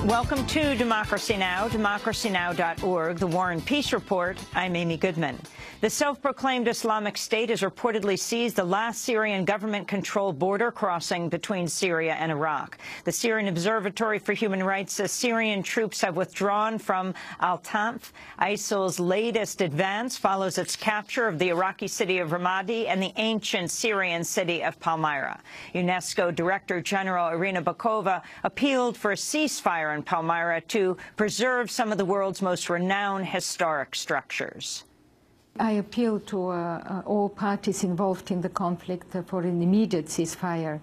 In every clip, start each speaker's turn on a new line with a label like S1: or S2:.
S1: Welcome to Democracy Now!, democracynow.org, the War and Peace Report. I'm Amy Goodman. The self-proclaimed Islamic State has reportedly seized the last Syrian government-controlled border crossing between Syria and Iraq. The Syrian Observatory for Human Rights says Syrian troops have withdrawn from Al-Tanf. ISIL's latest advance follows its capture of the Iraqi city of Ramadi and the ancient Syrian city of Palmyra. UNESCO Director General Irina Bokova appealed for a ceasefire in Palmyra to preserve some of the world's most renowned historic structures.
S2: I appeal to all parties involved in the conflict for an immediate ceasefire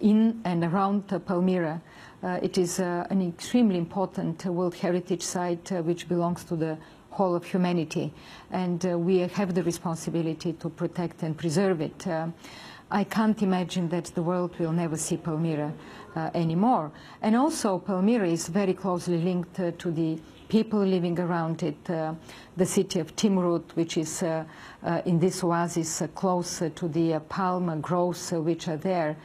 S2: in and around Palmyra. It is an extremely important World Heritage Site which belongs to the whole of humanity, and we have the responsibility to protect and preserve it. I can't imagine that the world will never see Palmyra anymore. And also, Palmyra is very closely linked to the people living around it, the city of Timrut, which is in this oasis close to the palm groves which are there.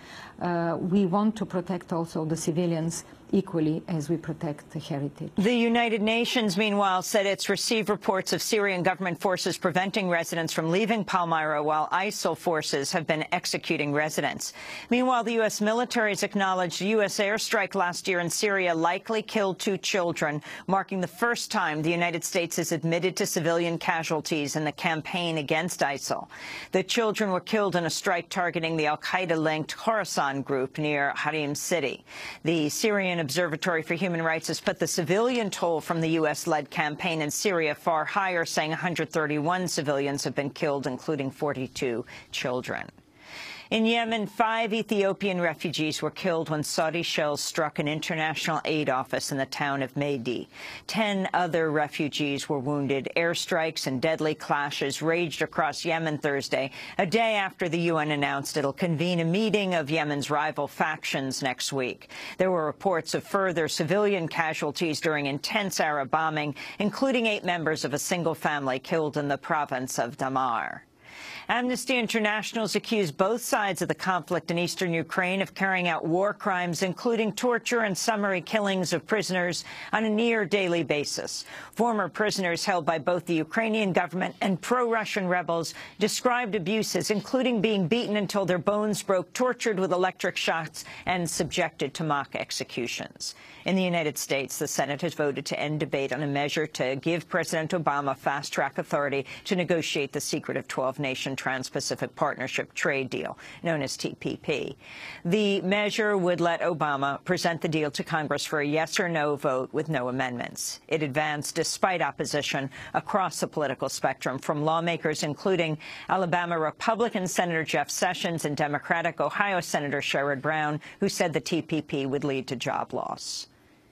S2: We want to protect also the civilians equally as we protect the heritage.
S1: The United Nations, meanwhile, said it's received reports of Syrian government forces preventing residents from leaving Palmyra while ISIL forces have been executing residents. Meanwhile, the U.S. military has acknowledged a U.S. airstrike last year in Syria likely killed 2 children, marking the first time the United States has admitted to civilian casualties in the campaign against ISIL. The children were killed in a strike targeting the al-Qaeda-linked Khorasan group near Harim City. The Syrian Observatory for Human Rights has put the civilian toll from the U.S.-led campaign in Syria far higher, saying 131 civilians have been killed, including 42 children. In Yemen, 5 Ethiopian refugees were killed when Saudi shells struck an international aid office in the town of Maydi. 10 other refugees were wounded. Airstrikes and deadly clashes raged across Yemen Thursday, a day after the UN announced it'll convene a meeting of Yemen's rival factions next week. There were reports of further civilian casualties during intense Arab bombing, including 8 members of a single family killed in the province of Damar. Amnesty International has accused both sides of the conflict in eastern Ukraine of carrying out war crimes, including torture and summary killings of prisoners on a near-daily basis. Former prisoners held by both the Ukrainian government and pro-Russian rebels described abuses, including being beaten until their bones broke, tortured with electric shocks, and subjected to mock executions. In the United States, the Senate has voted to end debate on a measure to give President Obama fast-track authority to negotiate the secretive 12-nation Trans-Pacific Partnership trade deal, known as TPP. The measure would let Obama present the deal to Congress for a yes or no vote with no amendments. It advanced despite opposition across the political spectrum from lawmakers including Alabama Republican Senator Jeff Sessions and Democratic Ohio Senator Sherrod Brown, who said the TPP would lead to job loss.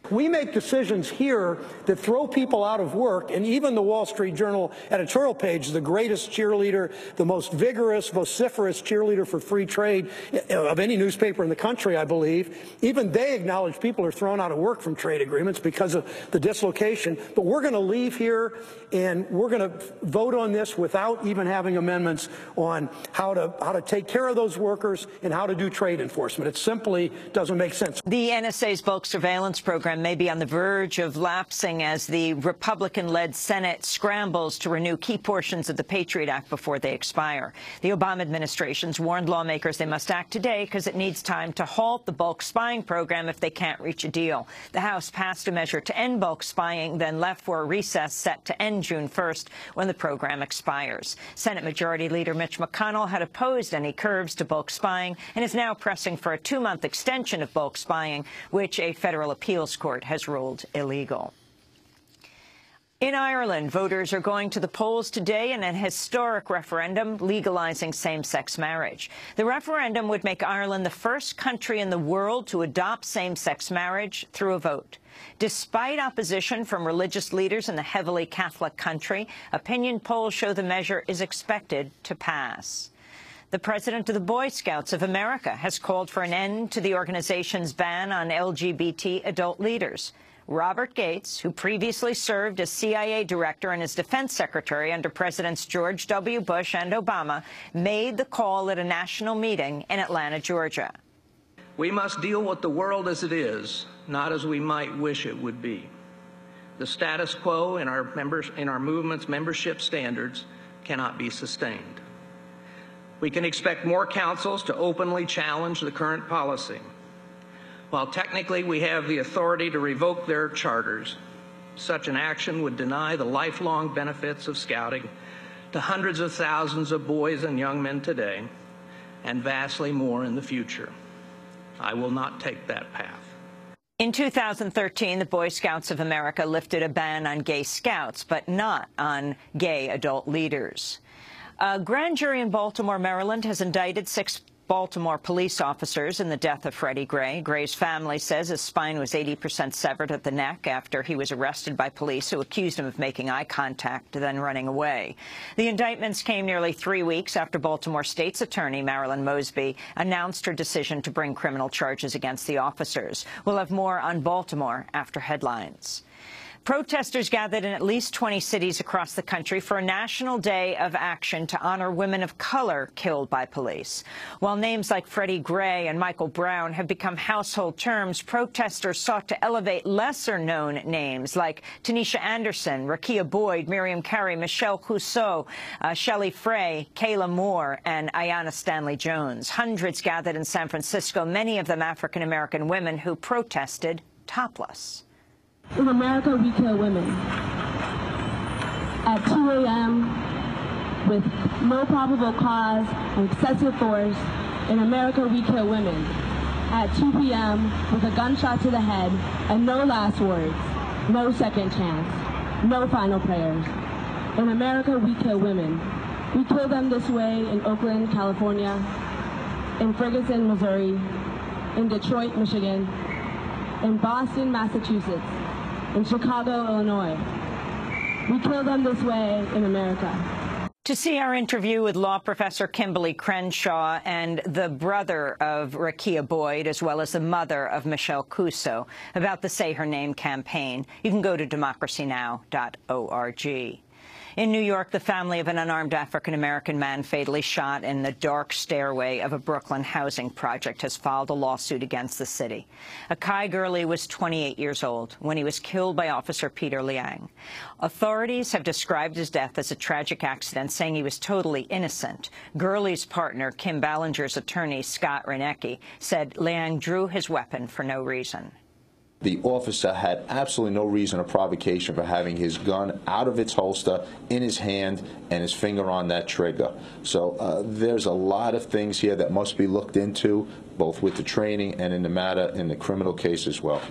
S3: We make decisions here that throw people out of work, and even the Wall Street Journal editorial page, the greatest cheerleader, the most vigorous, vociferous cheerleader for free trade of any newspaper in the country, I believe, even they acknowledge people are thrown out of work from trade agreements because of the dislocation. But we're going to leave here, and we're going to vote on this without even having amendments on how to take care of those workers and how to do trade enforcement. It simply doesn't make sense.
S1: The NSA's bulk surveillance program may be on the verge of lapsing as the Republican-led Senate scrambles to renew key portions of the Patriot Act before they expire. The Obama administration's warned lawmakers they must act today because it needs time to halt the bulk spying program if they can't reach a deal. The House passed a measure to end bulk spying, then left for a recess set to end June 1st when the program expires. Senate Majority Leader Mitch McConnell had opposed any curbs to bulk spying and is now pressing for a 2-month extension of bulk spying, which a federal appeals court has ruled illegal. In Ireland, voters are going to the polls today in a historic referendum legalizing same-sex marriage. The referendum would make Ireland the first country in the world to adopt same-sex marriage through a vote. Despite opposition from religious leaders in the heavily Catholic country, opinion polls show the measure is expected to pass. The president of the Boy Scouts of America has called for an end to the organization's ban on LGBT adult leaders. Robert Gates, who previously served as CIA director and as defense secretary under Presidents George W. Bush and Obama, made the call at a national meeting in Atlanta, Georgia.
S4: We must deal with the world as it is, not as we might wish it would be. The status quo in our movement's membership standards cannot be sustained. We can expect more councils to openly challenge the current policy. While technically we have the authority to revoke their charters, such an action would deny the lifelong benefits of scouting to hundreds of thousands of boys and young men today, and vastly more in the future. I will not take that path.
S1: In 2013, the Boy Scouts of America lifted a ban on gay scouts, but not on gay adult leaders. A grand jury in Baltimore, Maryland, has indicted 6 Baltimore police officers in the death of Freddie Gray. Gray's family says his spine was 80% severed at the neck after he was arrested by police who accused him of making eye contact, then running away. The indictments came nearly 3 weeks after Baltimore State's Attorney Marilyn Mosby announced her decision to bring criminal charges against the officers. We'll have more on Baltimore after headlines. Protesters gathered in at least 20 cities across the country for a national day of action to honor women of color killed by police. While names like Freddie Gray and Michael Brown have become household terms, protesters sought to elevate lesser-known names like Tanisha Anderson, Rakia Boyd, Miriam Carey, Michelle Clouseau, Shelley Frey, Kayla Moore, and Ayanna Stanley Jones. Hundreds gathered in San Francisco, many of them African-American women who protested topless.
S5: In America, we kill women. At 2 a.m., with no probable cause and excessive force, in America, we kill women. At 2 p.m., with a gunshot to the head and no last words, no second chance, no final prayers. In America, we kill women. We kill them this way in Oakland, California, in Ferguson, Missouri, in Detroit, Michigan, in Boston, Massachusetts, in Chicago, Illinois. We kill them this way in America.
S1: To see our interview with law professor Kimberly Crenshaw and the brother of Rakia Boyd, as well as the mother of Michelle Clouseau, about the Say Her Name campaign, you can go to democracynow.org. In New York, the family of an unarmed African-American man fatally shot in the dark stairway of a Brooklyn housing project has filed a lawsuit against the city. Akai Gurley was 28 years old when he was killed by Officer Peter Liang. Authorities have described his death as a tragic accident, saying he was totally innocent. Gurley's partner, Kim Ballinger's attorney, Scott Reinecke, said Liang drew his weapon for no reason.
S6: The officer had absolutely no reason or provocation for having his gun out of its holster, in his hand, and his finger on that trigger. So there's a lot of things here that must be looked into, both with the training and in the matter in the criminal case as well.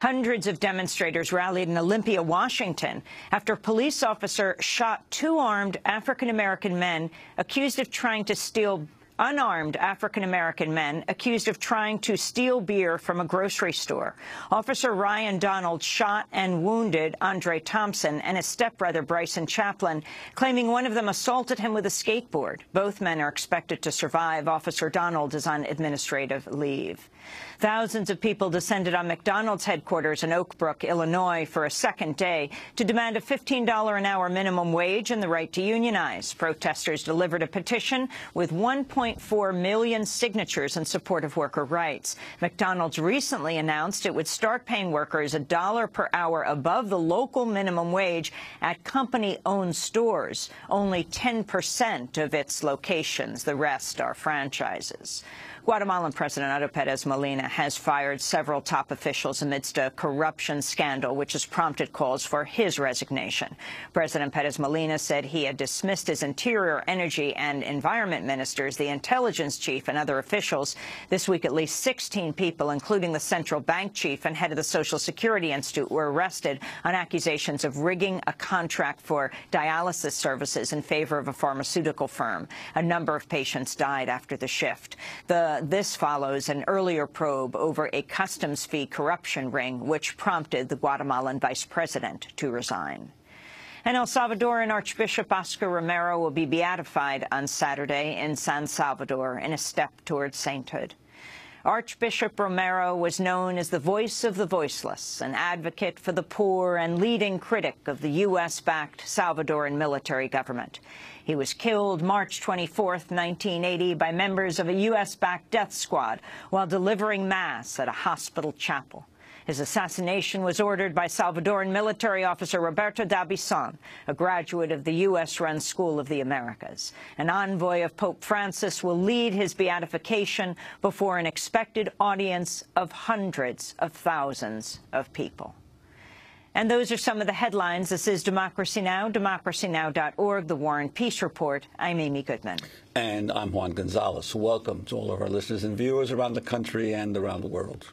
S1: Hundreds of demonstrators rallied in Olympia, Washington, after a police officer shot 2 armed African-American men accused of trying to steal unarmed African-American men accused of trying to steal beer from a grocery store. Officer Ryan Donald shot and wounded Andre Thompson and his stepbrother Bryson Chaplin, claiming one of them assaulted him with a skateboard. Both men are expected to survive. Officer Donald is on administrative leave. Thousands of people descended on McDonald's headquarters in Oak Brook, Illinois, for a second day to demand a $15 an hour minimum wage and the right to unionize. Protesters delivered a petition with 1.4 million signatures in support of worker rights. McDonald's recently announced it would start paying workers $1 per hour above the local minimum wage at company-owned stores, only 10% of its locations. The rest are franchises. Guatemalan President Otto Pérez Molina has fired several top officials amidst a corruption scandal, which has prompted calls for his resignation. President Pérez Molina said he had dismissed his Interior, Energy and Environment ministers, the intelligence chief, and other officials. This week, at least 16 people, including the central bank chief and head of the Social Security Institute, were arrested on accusations of rigging a contract for dialysis services in favor of a pharmaceutical firm. A number of patients died after the shift. This follows an earlier probe over a customs fee corruption ring, which prompted the Guatemalan vice president to resign. And El Salvadoran Archbishop Oscar Romero will be beatified on Saturday in San Salvador in a step towards sainthood. Archbishop Romero was known as the voice of the voiceless, an advocate for the poor and leading critic of the U.S.-backed Salvadoran military government. He was killed March 24, 1980, by members of a U.S.-backed death squad while delivering Mass at a hospital chapel. His assassination was ordered by Salvadoran military officer Roberto D'Aubuisson, a graduate of the U.S.-run School of the Americas. An envoy of Pope Francis will lead his beatification before an expected audience of hundreds of thousands of people. And those are some of the headlines. This is Democracy Now!, democracynow.org, The War and Peace Report. I'm Amy Goodman.
S7: And I'm Juan Gonzalez. Welcome to all of our listeners and viewers around the country and around the world.